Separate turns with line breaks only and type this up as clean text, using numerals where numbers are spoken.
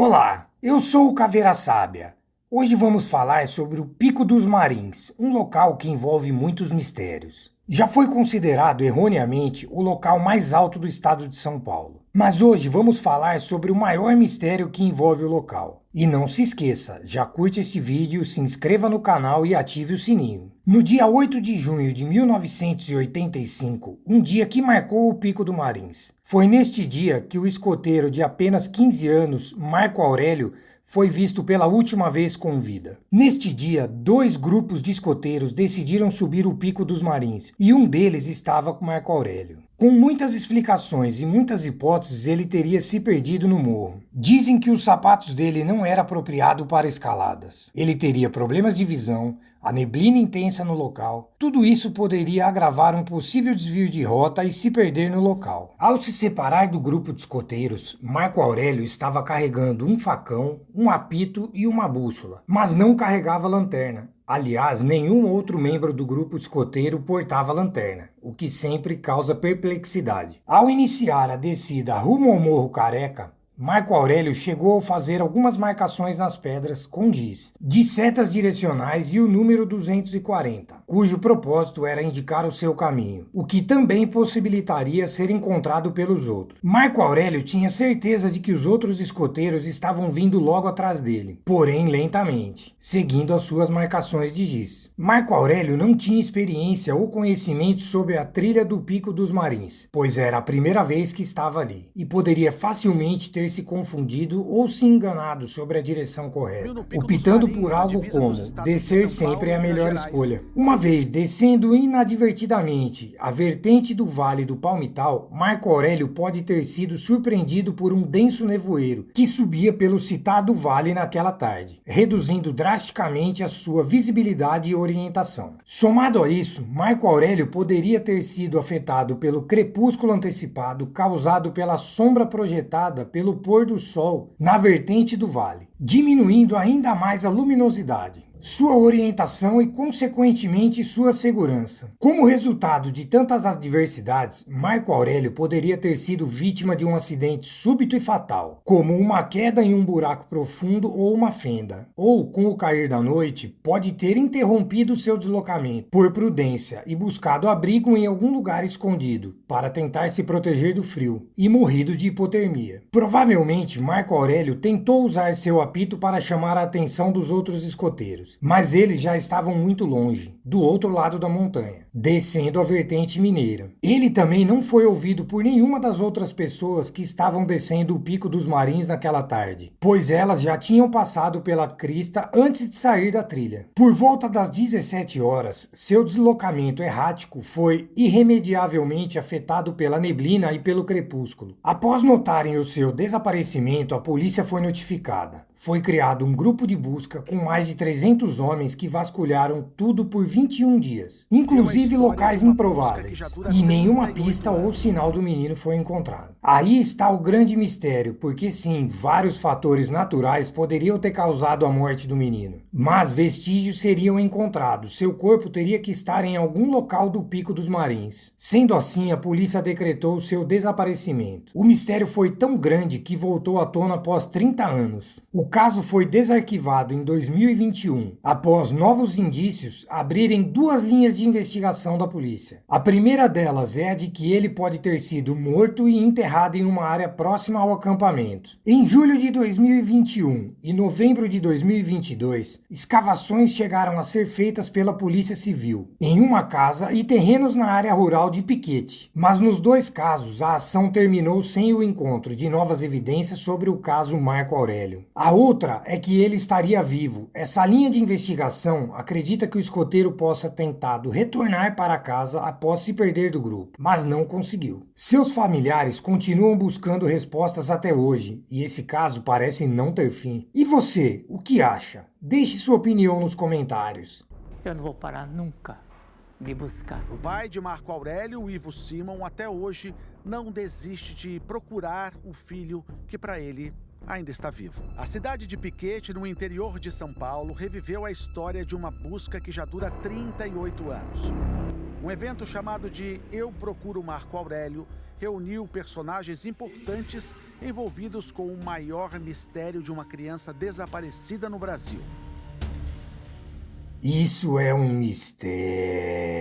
Olá, eu sou o Caveira Sábia. Hoje vamos falar sobre o Pico dos Marins, um local que envolve muitos mistérios. Já foi considerado erroneamente o local mais alto do estado de São Paulo. Mas hoje vamos falar sobre o maior mistério que envolve o local. E não se esqueça, já curte este vídeo, se inscreva no canal e ative o sininho. No dia 8 de junho de 1985, um dia que marcou o Pico do Marins. Foi neste dia que o escoteiro de apenas 15 anos, Marco Aurélio, foi visto pela última vez com vida. Neste dia, dois grupos de escoteiros decidiram subir o Pico dos Marins, e um deles estava com Marco Aurélio. Com muitas explicações e muitas hipóteses, ele teria se perdido no morro. Dizem que os sapatos dele não eram apropriados para escaladas. Ele teria problemas de visão, a neblina intensa no local. Tudo isso poderia agravar um possível desvio de rota e se perder no local. Ao se separar do grupo de escoteiros, Marco Aurélio estava carregando um facão, um apito e uma bússola, mas não carregava lanterna. Aliás, nenhum outro membro do grupo escoteiro portava lanterna, o que sempre causa perplexidade. Ao iniciar a descida rumo ao Morro Careca, Marco Aurélio chegou a fazer algumas marcações nas pedras com giz, de setas direcionais e o número 240, cujo propósito era indicar o seu caminho, o que também possibilitaria ser encontrado pelos outros. Marco Aurélio tinha certeza de que os outros escoteiros estavam vindo logo atrás dele, porém lentamente, seguindo as suas marcações de giz. Marco Aurélio não tinha experiência ou conhecimento sobre a trilha do Pico dos Marins, pois era a primeira vez que estava ali, e poderia facilmente ter se confundido ou se enganado sobre a direção correta, optando por algo como descer sempre é a melhor escolha. Uma vez descendo inadvertidamente a vertente do Vale do Palmital, Marco Aurélio pode ter sido surpreendido por um denso nevoeiro que subia pelo citado vale naquela tarde, reduzindo drasticamente a sua visibilidade e orientação. Somado a isso, Marco Aurélio poderia ter sido afetado pelo crepúsculo antecipado causado pela sombra projetada pelo pôr do sol na vertente do vale, diminuindo ainda mais a luminosidade, sua orientação e, consequentemente, sua segurança. Como resultado de tantas adversidades, Marco Aurélio poderia ter sido vítima de um acidente súbito e fatal, como uma queda em um buraco profundo ou uma fenda, ou, com o cair da noite, pode ter interrompido seu deslocamento por prudência e buscado abrigo em algum lugar escondido, para tentar se proteger do frio, e morrido de hipotermia. Provavelmente, Marco Aurélio tentou usar seu apito para chamar a atenção dos outros escoteiros, mas eles já estavam muito longe, do outro lado da montanha, descendo a vertente mineira. Ele também não foi ouvido por nenhuma das outras pessoas que estavam descendo o Pico dos Marins naquela tarde, pois elas já tinham passado pela crista antes de sair da trilha. Por volta das 17 horas, seu deslocamento errático foi irremediavelmente afetado pela neblina e pelo crepúsculo. Após notarem o seu desaparecimento, a polícia foi notificada. Foi criado um grupo de busca com mais de 300 homens que vasculharam tudo por 21 dias, inclusive locais improváveis, e nenhuma pista ou sinal do menino foi encontrado. Aí está o grande mistério, porque sim, vários fatores naturais poderiam ter causado a morte do menino, mas vestígios seriam encontrados, seu corpo teria que estar em algum local do Pico dos Marins. Sendo assim, a polícia decretou seu desaparecimento. O mistério foi tão grande que voltou à tona após 30 anos. O caso foi desarquivado em 2021, após novos indícios abrirem duas linhas de investigação da polícia. A primeira delas é a de que ele pode ter sido morto e enterrado em uma área próxima ao acampamento. Em julho de 2021 e novembro de 2022, escavações chegaram a ser feitas pela Polícia Civil, em uma casa e terrenos na área rural de Piquete. Mas nos dois casos, a ação terminou sem o encontro de novas evidências sobre o caso Marco Aurélio. A outra é que ele estaria vivo. Essa linha de investigação acredita que o escoteiro possa tentado retornar para casa após se perder do grupo, mas não conseguiu. Seus familiares continuam buscando respostas até hoje, e esse caso parece não ter fim. E você, o que acha? Deixe sua opinião nos comentários.
Eu não vou parar nunca de buscar.
O pai de Marco Aurélio, o Ivo Simon, até hoje não desiste de procurar o filho que para ele ainda está vivo. A cidade de Piquete, no interior de São Paulo, reviveu a história de uma busca que já dura 38 anos. Um evento chamado de Eu Procuro Marco Aurélio reuniu personagens importantes envolvidos com o maior mistério de uma criança desaparecida no Brasil.
Isso é um mistério.